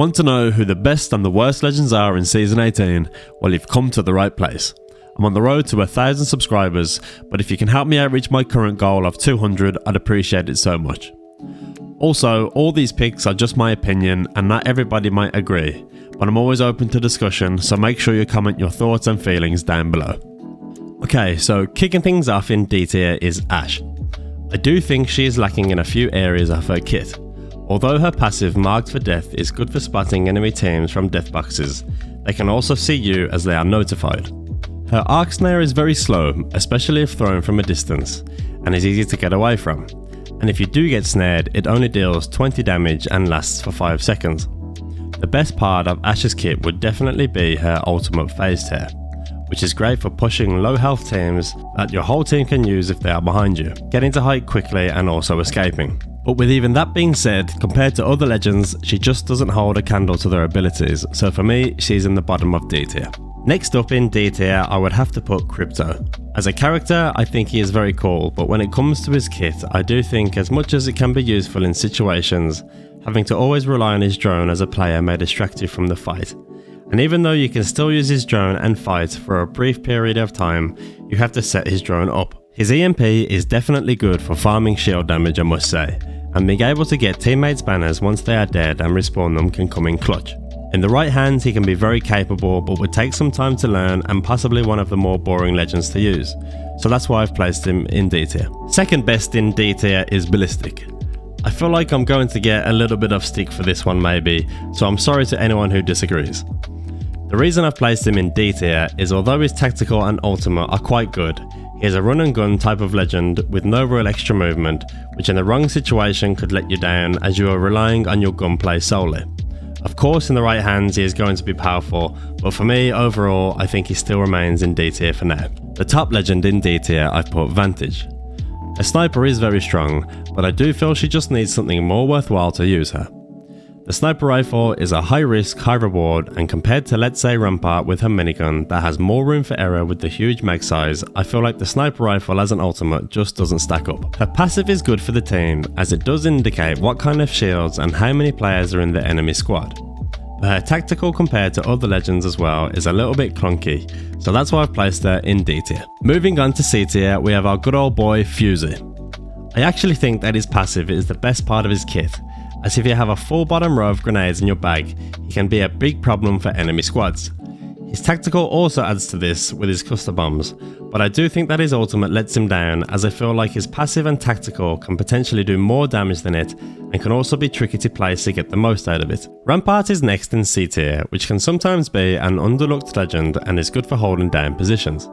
Want to know who the best and the worst legends are in Season 18? Well, you've come to the right place. I'm on the road to 1,000 subscribers, but if you can help me out reach my current goal of 200, I'd appreciate it so much. Also, all these picks are just my opinion and not everybody might agree, but I'm always open to discussion, so make sure you comment your thoughts and feelings down below. Okay, so kicking things off in D tier is Ashe. I do think she is lacking in a few areas of her kit. Although her passive Marked for Death is good for spotting enemy teams from death boxes, they can also see you as they are notified. Her arc snare is very slow, especially if thrown from a distance, and is easy to get away from. And if you do get snared, it only deals 20 damage and lasts for 5 seconds. The best part of Ashe's kit would definitely be her ultimate phase tear, which is great for pushing low health teams that your whole team can use if they are behind you, getting to height quickly and also escaping. But with even that being said, compared to other legends, she just doesn't hold a candle to their abilities, so for me, she's in the bottom of D tier. Next up in D tier, I would have to put Crypto. As a character, I think he is very cool, but when it comes to his kit, I do think as much as it can be useful in situations, having to always rely on his drone as a player may distract you from the fight. And even though you can still use his drone and fight for a brief period of time, you have to set his drone up. His EMP is definitely good for farming shield damage, I must say, and being able to get teammates' banners once they are dead and respawn them can come in clutch. In the right hands he can be very capable, but would take some time to learn and possibly one of the more boring legends to use, so that's why I've placed him in D tier. Second best in D tier is Ballistic. I feel like I'm going to get a little bit of stick for this one maybe, so I'm sorry to anyone who disagrees. The reason I've placed him in D tier is although his tactical and ultimate are quite good, he is a run and gun type of legend with no real extra movement, which in the wrong situation could let you down as you are relying on your gunplay solely. Of course in the right hands he is going to be powerful, but for me overall I think he still remains in D tier for now. The top legend in D tier I've put Vantage. A sniper is very strong, but I do feel she just needs something more worthwhile to use her. The sniper rifle is a high risk, high reward, and compared to let's say Rampart with her minigun that has more room for error with the huge mag size, I feel like the sniper rifle as an ultimate just doesn't stack up. Her passive is good for the team as it does indicate what kind of shields and how many players are in the enemy squad. But her tactical compared to other legends as well is a little bit clunky, so that's why I've placed her in D tier. Moving on to C tier, we have our good old boy Fuzi. I actually think that his passive is the best part of his kit, as if you have a full bottom row of grenades in your bag, he can be a big problem for enemy squads. His tactical also adds to this with his cluster bombs, but I do think that his ultimate lets him down as I feel like his passive and tactical can potentially do more damage than it and can also be tricky to place to get the most out of it. Rampart is next in C tier, which can sometimes be an underlooked legend and is good for holding down positions.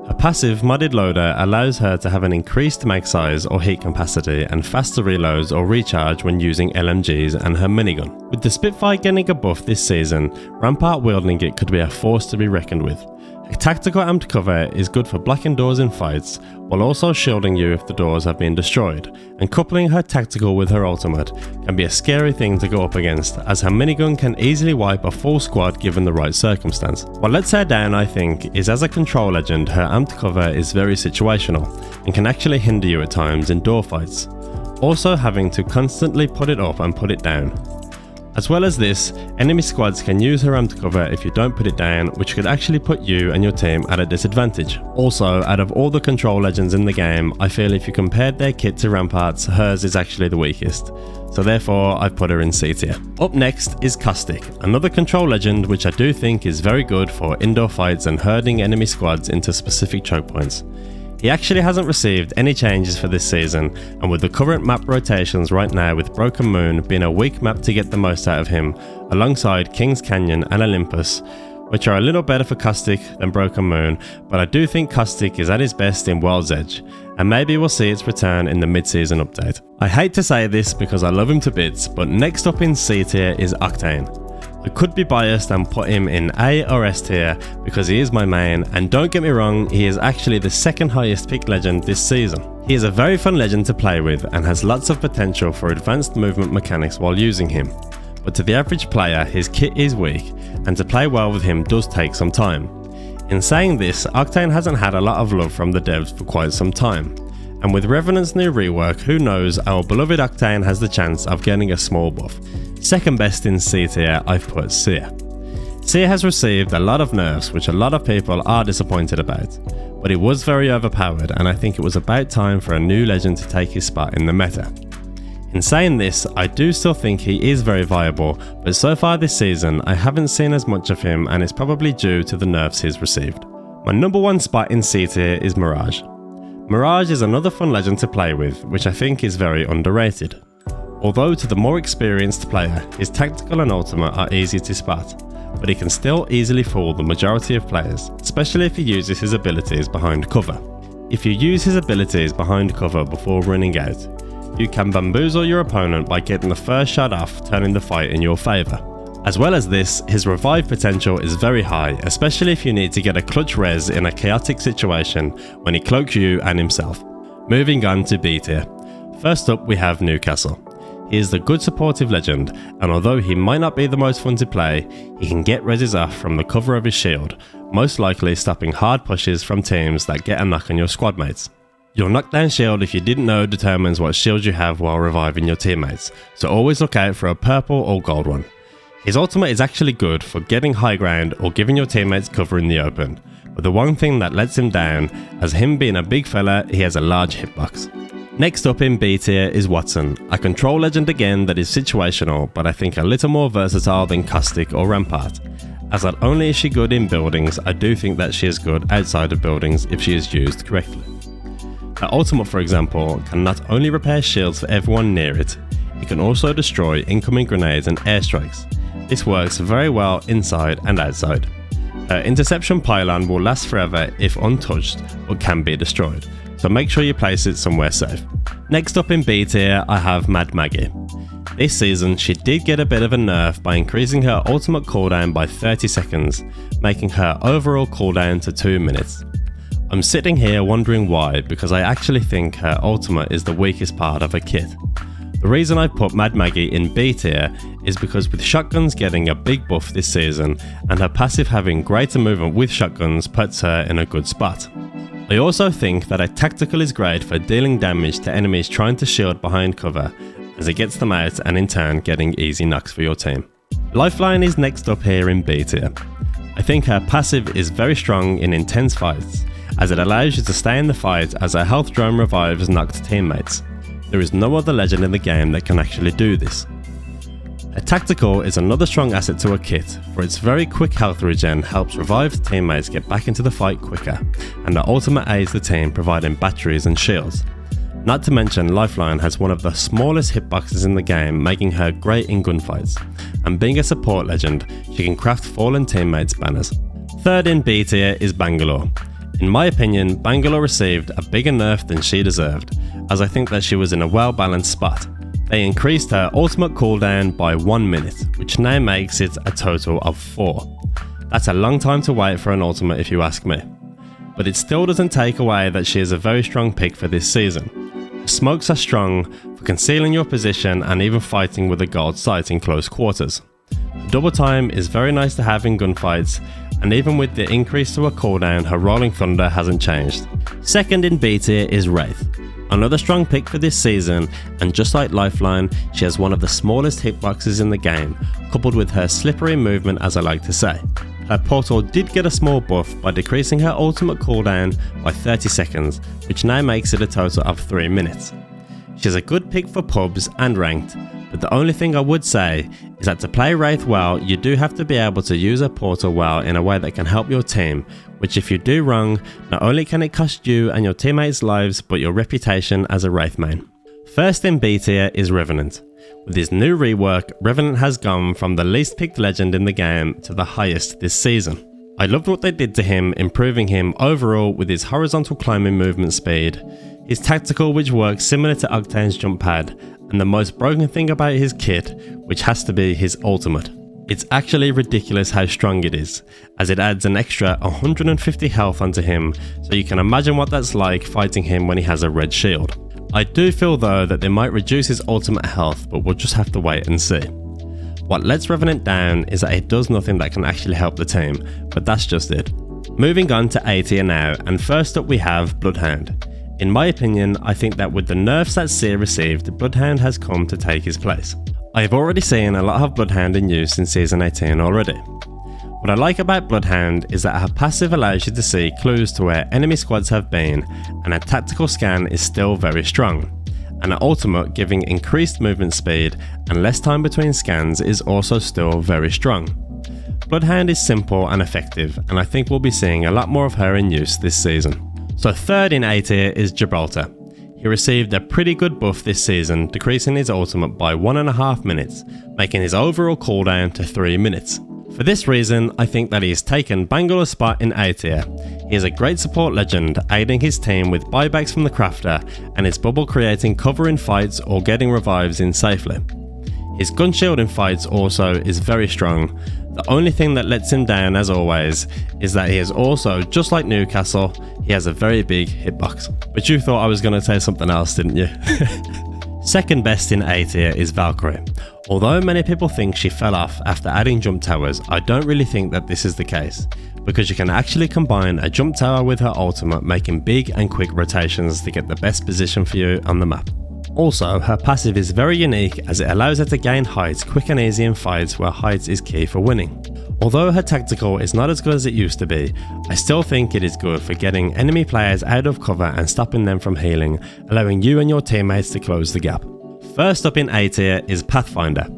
A passive modded loader allows her to have an increased mag size or heat capacity and faster reloads or recharge when using LMGs and her minigun. With the Spitfire getting a buff this season, Rampart wielding it could be a force to be reckoned with. A tactical amped cover is good for blocking doors in fights, while also shielding you if the doors have been destroyed, and coupling her tactical with her ultimate can be a scary thing to go up against, as her minigun can easily wipe a full squad given the right circumstance. What lets her down I think is as a control legend her amped cover is very situational, and can actually hinder you at times in door fights, also having to constantly put it up and put it down. As well as this, enemy squads can use her amped cover if you don't put it down, which could actually put you and your team at a disadvantage. Also, out of all the control legends in the game, I feel if you compared their kit to Rampart's, hers is actually the weakest. So therefore, I've put her in C tier. Up next is Caustic, another control legend which I do think is very good for indoor fights and herding enemy squads into specific choke points. He actually hasn't received any changes for this season, and with the current map rotations right now with Broken Moon being a weak map to get the most out of him, alongside Kings Canyon and Olympus, which are a little better for Caustic than Broken Moon, but I do think Caustic is at his best in World's Edge, and maybe we'll see its return in the mid-season update. I hate to say this because I love him to bits, but next up in C tier is Octane. I could be biased and put him in A or S tier because he is my main, and don't get me wrong, he is actually the second highest picked legend this season. He is a very fun legend to play with and has lots of potential for advanced movement mechanics while using him, but to the average player his kit is weak and to play well with him does take some time. In saying this, Octane hasn't had a lot of love from the devs for quite some time, And with Revenant's new rework, who knows, our beloved Octane has the chance of getting a small buff. Second best in C tier, I've put Seer. Seer has received a lot of nerfs, which a lot of people are disappointed about, but he was very overpowered, and I think it was about time for a new legend to take his spot in the meta. In saying this, I do still think he is very viable, but so far this season I haven't seen as much of him, and it's probably due to the nerfs he's received. My number one spot in C tier is Mirage. Mirage is another fun legend to play with, which I think is very underrated. Although to the more experienced player, his tactical and ultimate are easy to spot, but he can still easily fool the majority of players, especially if he uses his abilities behind cover. If you use his abilities behind cover before running out, you can bamboozle your opponent by getting the first shot off, turning the fight in your favour. As well as this, his revive potential is very high, especially if you need to get a clutch res in a chaotic situation when he cloaks you and himself. Moving on to B tier. First up we have Newcastle. He is the good supportive legend, and although he might not be the most fun to play, he can get reses off from the cover of his shield, most likely stopping hard pushes from teams that get a knock on your squad mates. Your knockdown shield, if you didn't know, determines what shield you have while reviving your teammates, so always look out for a purple or gold one. His ultimate is actually good for getting high ground or giving your teammates cover in the open, but the one thing that lets him down, as him being a big fella, he has a large hitbox. Next up in B tier is Watson, a control legend again that is situational, but I think a little more versatile than Caustic or Rampart. As not only is she good in buildings, I do think that she is good outside of buildings if she is used correctly. Her ultimate, for example, can not only repair shields for everyone near it, it can also destroy incoming grenades and airstrikes. This works very well inside and outside. Her interception pylon will last forever if untouched, but can be destroyed, so make sure you place it somewhere safe. Next up in B tier, I have Mad Maggie. This season, she did get a bit of a nerf by increasing her ultimate cooldown by 30 seconds, making her overall cooldown to 2 minutes. I'm sitting here wondering why, because I actually think her ultimate is the weakest part of her kit. The reason I've put Mad Maggie in B tier is because with shotguns getting a big buff this season and her passive having greater movement with shotguns puts her in a good spot. I also think that her tactical is great for dealing damage to enemies trying to shield behind cover, as it gets them out and in turn getting easy knocks for your team. Lifeline is next up here in B tier. I think her passive is very strong in intense fights, as it allows you to stay in the fight as her health drone revives knocked teammates. There is no other legend in the game that can actually do this. A tactical is another strong asset to a kit, for its very quick health regen helps revived teammates get back into the fight quicker, and the ultimate aids the team providing batteries and shields. Not to mention, Lifeline has one of the smallest hitboxes in the game, making her great in gunfights, and being a support legend, she can craft fallen teammates' banners. Third in B tier is Bangalore. In my opinion, Bangalore received a bigger nerf than she deserved, as I think that she was in a well-balanced spot. They increased her ultimate cooldown by 1 minute, which now makes it a total of 4. That's a long time to wait for an ultimate if you ask me. But it still doesn't take away that she is a very strong pick for this season. Her smokes are strong for concealing your position and even fighting with a gold sight in close quarters. Double time is very nice to have in gunfights, and even with the increase to her cooldown, her rolling thunder hasn't changed. Second in B tier is Wraith. Another strong pick for this season, and just like Lifeline, she has one of the smallest hitboxes in the game, coupled with her slippery movement, as I like to say. Her portal did get a small buff by decreasing her ultimate cooldown by 30 seconds, which now makes it a total of 3 minutes. She's a good pick for pubs and ranked, but the only thing I would say is that to play Wraith well, you do have to be able to use her portal well in a way that can help your team, which if you do wrong, not only can it cost you and your teammates lives, but your reputation as a Wraith main. First in B tier is Revenant. With his new rework, Revenant has gone from the least picked legend in the game to the highest this season. I loved what they did to him, improving him overall with his horizontal climbing movement speed, his tactical which works similar to Octane's jump pad, and the most broken thing about his kit, which has to be his ultimate. It's actually ridiculous how strong it is, as it adds an extra 150 health onto him, so you can imagine what that's like fighting him when he has a red shield. I do feel though that they might reduce his ultimate health, but we'll just have to wait and see. What lets Revenant down is that it does nothing that can actually help the team, but that's just it. Moving on to A tier now, and first up we have Bloodhound. In my opinion, I think that with the nerfs that Seer received, Bloodhound has come to take his place. I have already seen a lot of Bloodhound in use in Season 18 already. What I like about Bloodhound is that her passive allows you to see clues to where enemy squads have been, and her tactical scan is still very strong. And her ultimate, giving increased movement speed and less time between scans, is also still very strong. Bloodhound is simple and effective, and I think we'll be seeing a lot more of her in use this season. So third in A tier is Gibraltar. He received a pretty good buff this season, decreasing his ultimate by 1.5 minutes, making his overall cooldown to 3 minutes. For this reason, I think that he has taken Bangalore's spot in A tier. He is a great support legend, aiding his team with buybacks from the crafter and his bubble creating cover in fights or getting revives in safely. His gun shield in fights also is very strong. The only thing that lets him down, as always, is that he is also, just like Newcastle, he has a very big hitbox. But you thought I was going to say something else, didn't you? Second best in A tier is Valkyrie. Although many people think she fell off after adding jump towers, I don't really think that this is the case, because you can actually combine a jump tower with her ultimate, making big and quick rotations to get the best position for you on the map. Also, her passive is very unique as it allows her to gain height quick and easy in fights where height is key for winning. Although her tactical is not as good as it used to be, I still think it is good for getting enemy players out of cover and stopping them from healing, allowing you and your teammates to close the gap. First up in A tier is Pathfinder.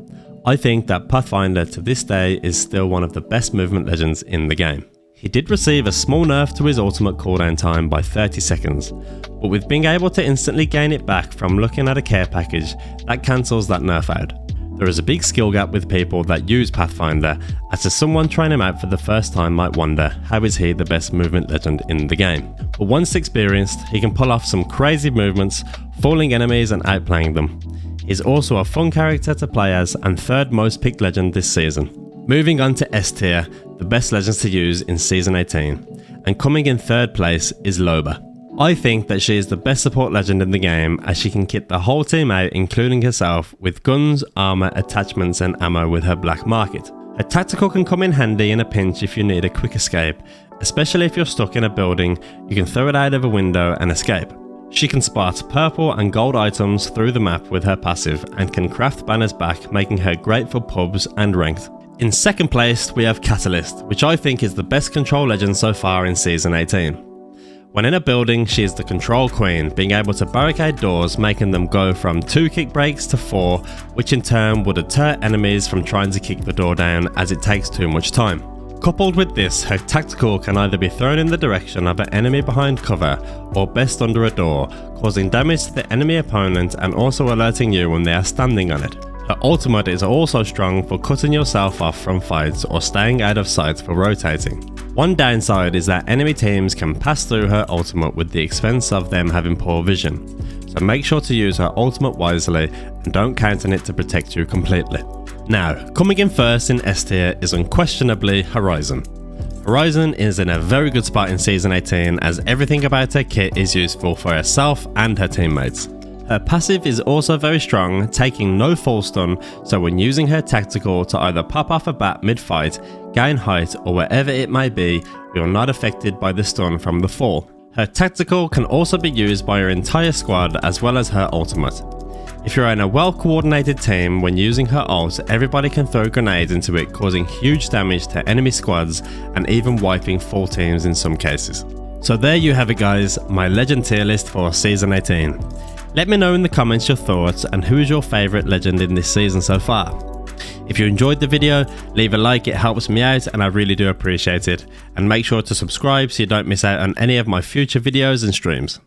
I think that Pathfinder to this day is still one of the best movement legends in the game. He did receive a small nerf to his ultimate cooldown time by 30 seconds, but with being able to instantly gain it back from looking at a care package, that cancels that nerf out. There is a big skill gap with people that use Pathfinder, as to someone trying him out for the first time might wonder how is he the best movement legend in the game. But once experienced, he can pull off some crazy movements, fooling enemies and outplaying them. He's also a fun character to play as and third most picked legend this season. Moving on to S tier, the best legends to use in Season 18, and coming in third place is Loba. I think that she is the best support legend in the game, as she can kit the whole team out including herself with guns, armour, attachments and ammo with her black market. Her tactical can come in handy in a pinch if you need a quick escape, especially if you're stuck in a building, you can throw it out of a window and escape. She can spot purple and gold items through the map with her passive and can craft banners back, making her great for pubs and ranked. In second place we have Catalyst, which I think is the best control legend so far in Season 18. When in a building, she is the control queen, being able to barricade doors, making them go from 2 kick breaks to 4, which in turn would deter enemies from trying to kick the door down as it takes too much time. Coupled with this, her tactical can either be thrown in the direction of an enemy behind cover or best under a door, causing damage to the enemy opponent and also alerting you when they are standing on it. Her ultimate is also strong for cutting yourself off from fights or staying out of sight for rotating. One downside is that enemy teams can pass through her ultimate with the expense of them having poor vision, so make sure to use her ultimate wisely and don't count on it to protect you completely. Now, coming in first in S tier is unquestionably Horizon. Horizon is in a very good spot in Season 18 as everything about her kit is useful for herself and her teammates. Her passive is also very strong, taking no full stun, so when using her tactical to either pop off a bat mid-fight, gain height or wherever it may be, you're not affected by the stun from the fall. Her tactical can also be used by her entire squad as well as her ultimate. If you're in a well-coordinated team, when using her ult, everybody can throw grenades into it, causing huge damage to enemy squads and even wiping full teams in some cases. So there you have it guys, my legend tier list for Season 18. Let me know in the comments your thoughts and who is your favourite legend in this season so far. If you enjoyed the video, leave a like, it helps me out and I really do appreciate it. And make sure to subscribe so you don't miss out on any of my future videos and streams.